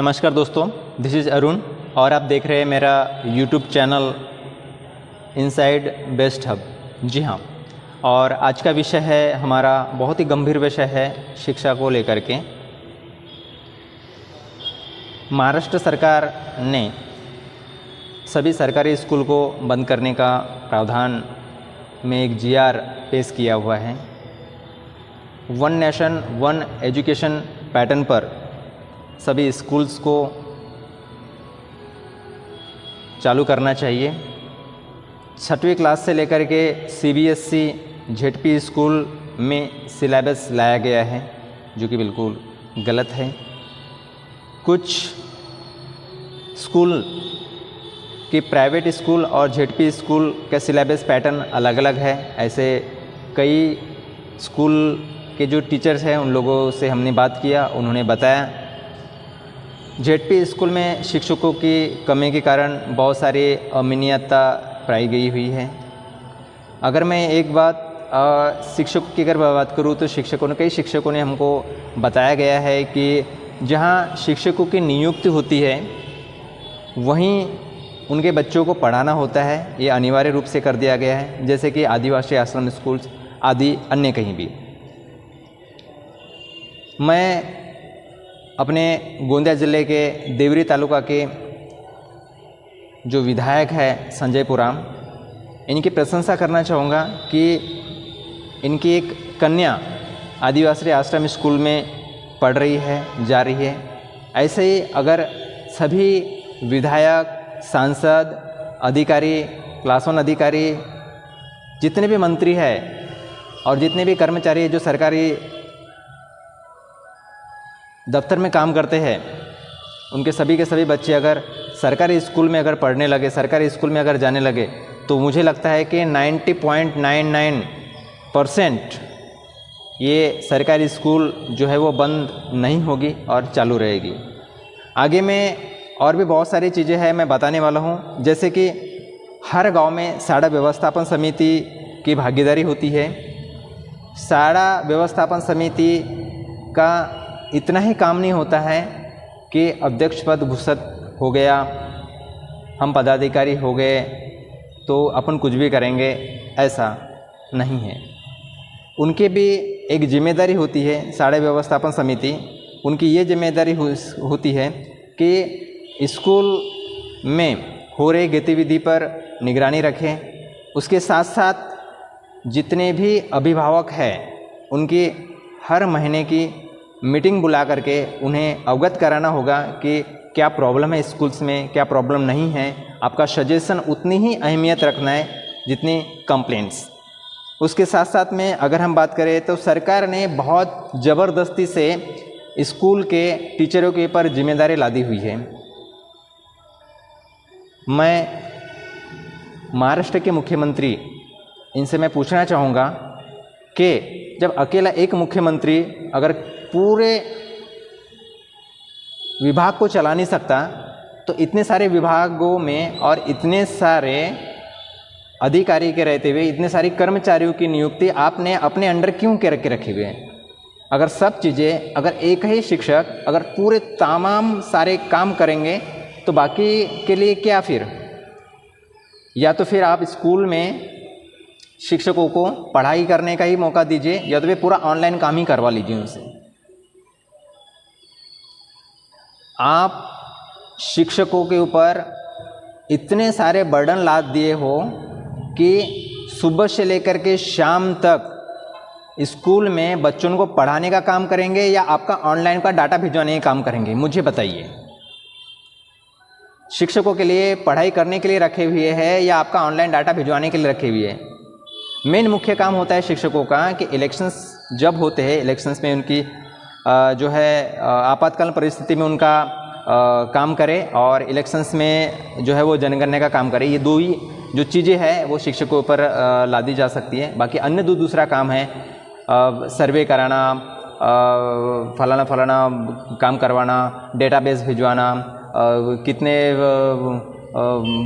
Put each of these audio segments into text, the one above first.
नमस्कार दोस्तों, this is Arun और आप देख रहे हैं मेरा YouTube channel inside best hub. जी हाँ, और आज का विषय है हमारा बहुत ही गंभीर विषय है शिक्षा को लेकर के। महाराष्ट्र सरकार ने सभी सरकारी स्कूल को बंद करने का प्रावधान में एक जीआर पेश किया हुआ है। One nation one education pattern पर सभी स्कूल्स को चालू करना चाहिए। 6वीं क्लास से लेकर के सीबीएसई जेडपी स्कूल में सिलेबस लाया गया है, जो कि बिल्कुल गलत है। कुछ स्कूल की प्राइवेट स्कूल और जेडपी स्कूल का सिलेबस पैटर्न अलग अलग है। ऐसे कई स्कूल के जो टीचर्स हैं उन लोगों से हमने बात किया, उन्होंने बताया जेडपी स्कूल में शिक्षकों की कमी के कारण बहुत सारी अनियमितता पाई गई हुई है। अगर मैं एक बात शिक्षकों की अगर बात करूँ तो कई शिक्षकों ने हमको बताया गया है कि जहाँ शिक्षकों की नियुक्ति होती है वहीं उनके बच्चों को पढ़ाना होता है। ये अनिवार्य रूप से कर दिया गया है, जैसे कि आदिवासी आश्रम स्कूल्स आदि अन्य कहीं भी। मैं अपने गोंदिया ज़िले के देवरी तालुका के जो विधायक है संजय पुराम, इनकी प्रशंसा करना चाहूँगा कि इनकी एक कन्या आदिवासी आश्रम स्कूल में पढ़ रही है, जा रही है। ऐसे ही अगर सभी विधायक, सांसद, अधिकारी, क्लास वन अधिकारी, जितने भी मंत्री हैं और जितने भी कर्मचारी जो सरकारी दफ्तर में काम करते हैं, उनके सभी के सभी बच्चे अगर सरकारी स्कूल में अगर पढ़ने लगे, सरकारी स्कूल में अगर जाने लगे, तो मुझे लगता है कि 90.99% ये सरकारी स्कूल जो है वो बंद नहीं होगी और चालू रहेगी। आगे में और भी बहुत सारी चीज़ें हैं मैं बताने वाला हूँ, जैसे कि हर गांव में शाला व्यवस्थापन समिति की भागीदारी होती है। शाला व्यवस्थापन समिति का इतना ही काम नहीं होता है कि अध्यक्ष पद घुसत हो गया, हम पदाधिकारी हो गए तो अपन कुछ भी करेंगे, ऐसा नहीं है। उनके भी एक जिम्मेदारी होती है। शाला व्यवस्थापन समिति उनकी ये जिम्मेदारी होती है कि स्कूल में हो रही गतिविधि पर निगरानी रखें। उसके साथ साथ जितने भी अभिभावक हैं उनकी हर महीने की मीटिंग बुला करके उन्हें अवगत कराना होगा कि क्या प्रॉब्लम है स्कूल्स में, क्या प्रॉब्लम नहीं है। आपका सजेशन उतनी ही अहमियत रखना है जितनी कंप्लेंट्स। उसके साथ साथ में अगर हम बात करें तो सरकार ने बहुत ज़बरदस्ती से स्कूल के टीचरों के ऊपर जिम्मेदारी लादी हुई है। मैं महाराष्ट्र के मुख्यमंत्री इनसे मैं पूछना चाहूँगा कि जब अकेला एक मुख्यमंत्री अगर पूरे विभाग को चला नहीं सकता, तो इतने सारे विभागों में और इतने सारे अधिकारी के रहते हुए इतने सारे कर्मचारियों की नियुक्ति आपने अपने अंडर क्यों के रखे हुए हैं? अगर सब चीज़ें अगर एक ही शिक्षक अगर पूरे तमाम सारे काम करेंगे तो बाकी के लिए क्या फिर? या तो फिर आप स्कूल में शिक्षकों को पढ़ाई करने का ही मौका दीजिए, या तो फिर पूरा ऑनलाइन काम ही करवा लीजिए उनसे। आप शिक्षकों के ऊपर इतने सारे बर्डन लाद दिए हो कि सुबह से लेकर के शाम तक स्कूल में बच्चों को पढ़ाने का काम करेंगे या आपका ऑनलाइन का डाटा भिजवाने का काम करेंगे? मुझे बताइए। शिक्षकों के लिए पढ़ाई करने के लिए रखे हुए हैं या आपका ऑनलाइन डाटा भिजवाने के लिए रखे हुए हैं? मेन मुख्य काम होता है शिक्षकों का कि इलेक्शंस जब होते हैं, इलेक्शंस में उनकी जो है आपातकालीन परिस्थिति में उनका काम करे और इलेक्शंस में जो है वो जनगणना का काम करे। ये दो ही जो चीज़ें हैं वो शिक्षकों पर लादी जा सकती है। बाकी अन्य दूसरा काम है सर्वे कराना, फलाना काम करवाना, डेटाबेस भिजवाना, कितने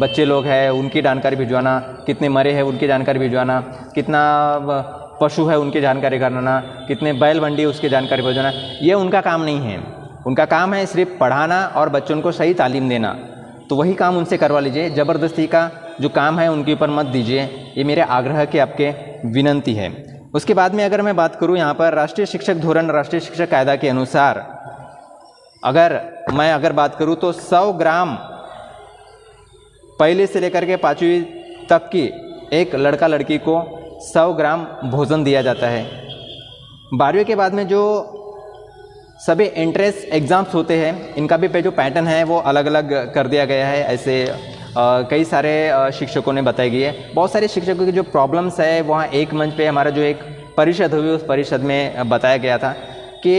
बच्चे लोग हैं उनकी जानकारी भिजवाना, कितने मरे हैं उनकी जानकारी भिजवाना, कितना पशु है उनकी जानकारी करना, कितने बैल मंडी उसकी जानकारी भिजवाना, ये उनका काम नहीं है। उनका काम है सिर्फ पढ़ाना और बच्चों को सही तालीम देना, तो वही काम उनसे करवा लीजिए। ज़बरदस्ती का जो काम है उनके ऊपर मत दीजिए, ये मेरे आग्रह की आपके विनंती है। उसके बाद में अगर मैं बात करूँ यहाँ पर राष्ट्रीय शिक्षक धोरण, राष्ट्रीय शिक्षक कायदा के अनुसार अगर बात करूँ तो 100 ग्राम पहले से लेकर के 5वीं तक की एक लड़का लड़की को 100 ग्राम भोजन दिया जाता है। 12वीं के बाद में जो सभी एंट्रेंस एग्ज़ाम्स होते हैं, इनका भी जो पैटर्न है वो अलग अलग कर दिया गया है। ऐसे कई सारे शिक्षकों ने बताई गई है। बहुत सारे शिक्षकों की जो प्रॉब्लम्स है वहाँ एक मंच पे हमारा जो एक परिषद हुई उस परिषद में बताया गया था कि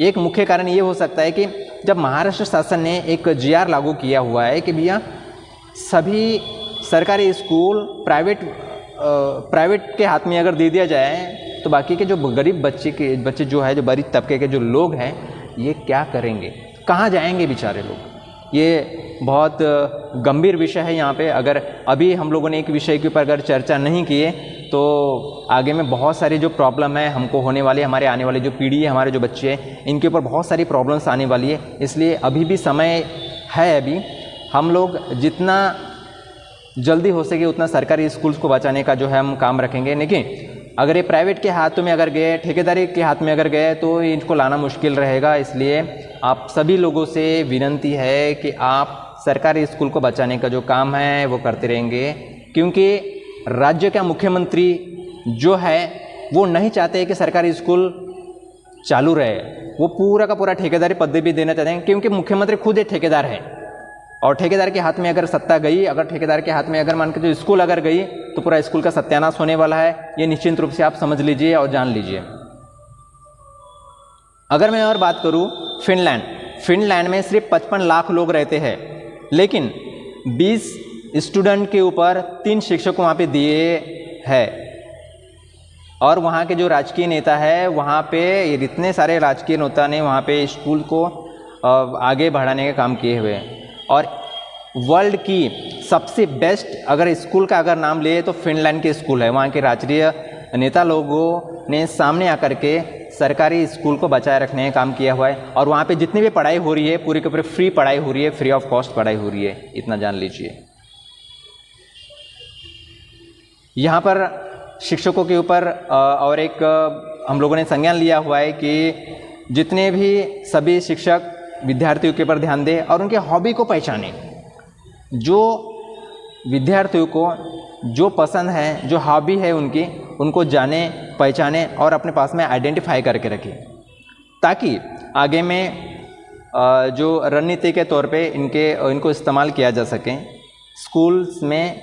एक मुख्य कारण ये हो सकता है कि जब महाराष्ट्र शासन ने एक GR लागू किया हुआ है कि भैया सभी सरकारी स्कूल प्राइवेट के हाथ में अगर दे दिया जाए तो बाकी के जो गरीब बच्चे जो है, जो गरीब तबके के जो लोग हैं, ये क्या करेंगे, कहाँ जाएंगे बेचारे लोग। ये बहुत गंभीर विषय है। यहाँ पे अगर अभी हम लोगों ने एक विषय के ऊपर अगर चर्चा नहीं किए तो आगे में बहुत सारी जो प्रॉब्लम है हमको होने वाली है, हमारे आने वाली जो पीढ़ी है, हमारे जो बच्चे हैं, इनके ऊपर बहुत सारी प्रॉब्लम्स आने वाली है। इसलिए अभी भी समय है, अभी हम लोग जितना जल्दी हो सके उतना सरकारी स्कूल्स को बचाने का जो है हम काम रखेंगे। लेकिन अगर ये प्राइवेट के हाथों में अगर गए, ठेकेदारी के हाथ में अगर गए तो इनको लाना मुश्किल रहेगा। इसलिए आप सभी लोगों से विनंती है कि आप सरकारी स्कूल को बचाने का जो काम है वो करते रहेंगे, क्योंकि राज्य का मुख्यमंत्री जो है वो नहीं चाहते कि सरकारी स्कूल चालू रहे। वो पूरा का पूरा ठेकेदारी पद्धति भी देना चाहते हैं, क्योंकि मुख्यमंत्री खुद एक ठेकेदार है और ठेकेदार के हाथ में अगर सत्ता गई, अगर ठेकेदार के हाथ में अगर मान के जो स्कूल अगर गई तो पूरा स्कूल का सत्यानाश होने वाला है। ये निश्चित रूप से आप समझ लीजिए और जान लीजिए। अगर मैं और बात करूं फिनलैंड में सिर्फ 55 लाख लोग रहते हैं, लेकिन 20 स्टूडेंट के ऊपर 3 शिक्षक वहाँ पे दिए हैं। और वहाँ के जो राजकीय नेता है, वहाँ पे इतने सारे राजकीय नेता ने वहाँ पे स्कूल को आगे बढ़ाने का काम किए हुए हैं। और वर्ल्ड की सबसे बेस्ट अगर स्कूल का अगर नाम ले तो फिनलैंड के स्कूल है। वहाँ के राजकीय नेता लोगों ने सामने आकर के सरकारी स्कूल को बचाए रखने का काम किया हुआ है। और वहाँ पे जितनी भी पढ़ाई हो रही है पूरी के पूरी फ्री पढ़ाई हो रही है, फ्री ऑफ कॉस्ट पढ़ाई हो रही है, इतना जान लीजिए। यहाँ पर शिक्षकों के ऊपर और एक हम लोगों ने संज्ञान लिया हुआ है कि जितने भी सभी शिक्षक विद्यार्थियों के ऊपर ध्यान दें और उनके हॉबी को पहचानें। जो विद्यार्थियों को जो पसंद है, जो हॉबी है उनकी, उनको जाने, पहचाने और अपने पास में आइडेंटिफाई करके रखें, ताकि आगे में जो रणनीति के तौर पे इनको इस्तेमाल किया जा सके। स्कूल्स में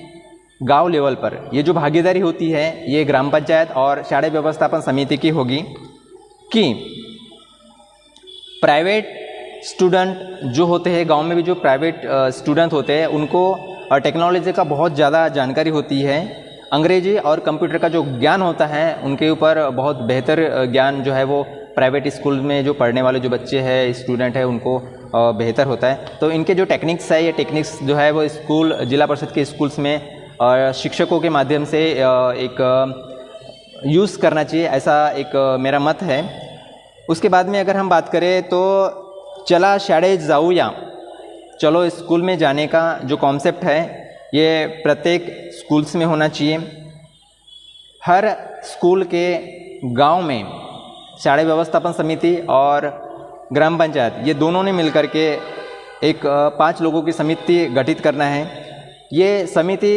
गांव लेवल पर ये जो भागीदारी होती है ये ग्राम पंचायत और शाला व्यवस्थापन समिति की होगी कि प्राइवेट स्टूडेंट जो होते हैं, गांव में भी जो प्राइवेट स्टूडेंट होते हैं, उनको टेक्नोलॉजी का बहुत ज़्यादा जानकारी होती है। अंग्रेजी और कंप्यूटर का जो ज्ञान होता है उनके ऊपर बहुत बेहतर ज्ञान जो है वो प्राइवेट स्कूल में जो पढ़ने वाले जो बच्चे हैं, स्टूडेंट हैं, उनको बेहतर होता है। तो इनके जो टेक्निक्स है, ये टेक्निक्स जो है वो स्कूल, जिला परिषद के स्कूल्स में शिक्षकों के माध्यम से एक यूज़ करना चाहिए, ऐसा एक मेरा मत है। उसके बाद में अगर हम बात करें तो चला शाळेत जाऊया, चलो स्कूल में जाने का जो कॉन्सेप्ट है ये प्रत्येक स्कूल्स में होना चाहिए। हर स्कूल के गांव में शाला व्यवस्थापन समिति और ग्राम पंचायत ये दोनों ने मिलकर के एक 5 लोगों की समिति गठित करना है। ये समिति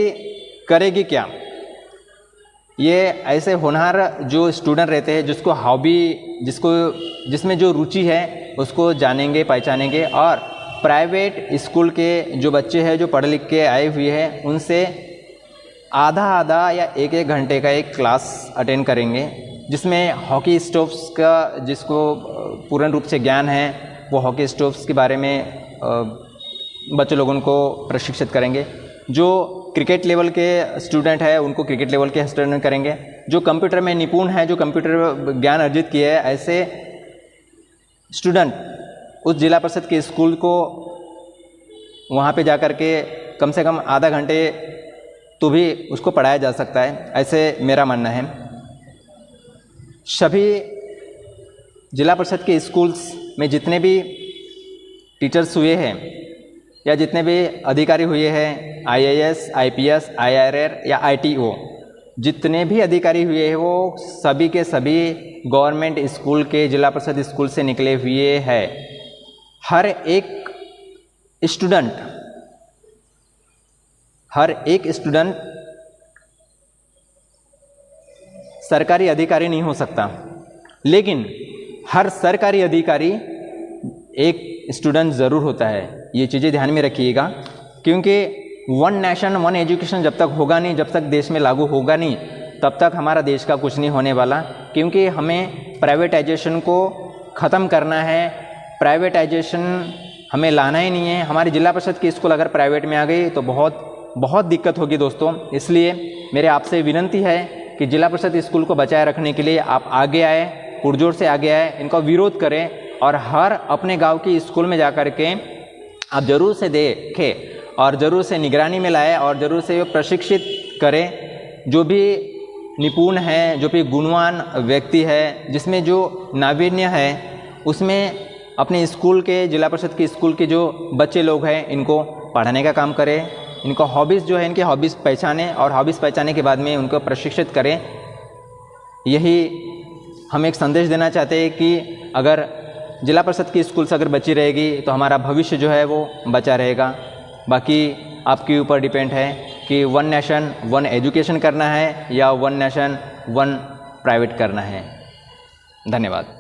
करेगी क्या? ये ऐसे होनहार जो स्टूडेंट रहते हैं, जिसको हॉबी, जिसमें जो रुचि है उसको जानेंगे, पहचानेंगे और प्राइवेट स्कूल के जो बच्चे हैं जो पढ़ लिख के आए हुए हैं उनसे आधा या एक घंटे का एक क्लास अटेंड करेंगे, जिसमें हॉकी स्टोव्स का जिसको पूर्ण रूप से ज्ञान है वो हॉकी स्टोव्स के बारे में बच्चे लोगों को प्रशिक्षित करेंगे। जो क्रिकेट लेवल के स्टूडेंट है उनको क्रिकेट लेवल के स्टूडेंट करेंगे। जो कंप्यूटर में निपुण है, जो कंप्यूटर ज्ञान अर्जित किए है, ऐसे स्टूडेंट उस जिला परिषद के स्कूल को वहाँ पे जाकर के कम से कम आधा घंटे तो भी उसको पढ़ाया जा सकता है, ऐसे मेरा मानना है। सभी जिला परिषद के स्कूल्स में जितने भी टीचर्स हुए हैं या जितने भी अधिकारी हुए हैं, IAS, IPS, IRR या ITO, जितने भी अधिकारी हुए हैं वो सभी के सभी गवर्नमेंट स्कूल के, जिला परिषद स्कूल से निकले हुए हैं। हर एक स्टूडेंट सरकारी अधिकारी नहीं हो सकता, लेकिन हर सरकारी अधिकारी एक स्टूडेंट ज़रूर होता है। ये चीज़ें ध्यान में रखिएगा, क्योंकि वन नेशन वन एजुकेशन जब तक होगा नहीं, जब तक देश में लागू होगा नहीं, तब तक हमारा देश का कुछ नहीं होने वाला। क्योंकि हमें प्राइवेटाइजेशन को ख़त्म करना है, प्राइवेटाइजेशन हमें लाना ही नहीं है। हमारी जिला परिषद की स्कूल अगर प्राइवेट में आ गई तो बहुत दिक्कत होगी दोस्तों। इसलिए मेरे आपसे विनती है कि जिला परिषद स्कूल को बचाए रखने के लिए आप आगे आए, पुरजोर से आगे आए, इनका विरोध करें और हर अपने गांव की स्कूल में जा कर के आप ज़रूर से देखें और ज़रूर से निगरानी में लाए और ज़रूर से प्रशिक्षित करें। जो भी निपुण है, जो भी गुणवान व्यक्ति है, जिसमें जो नावीन्य है, उसमें अपने स्कूल के, जिला परिषद के स्कूल के जो बच्चे लोग हैं इनको पढ़ाने का काम करें। इनको हॉबीज़ जो है, इनके हॉबीज़ पहचानें और हॉबीज़ पहचानने के बाद में उनको प्रशिक्षित करें। यही हम एक संदेश देना चाहते हैं कि अगर जिला परिषद की स्कूल से अगर बची रहेगी तो हमारा भविष्य जो है वो बचा रहेगा। बाकी आपके ऊपर डिपेंड है कि वन नेशन वन एजुकेशन करना है या वन नेशन वन प्राइवेट करना है। धन्यवाद।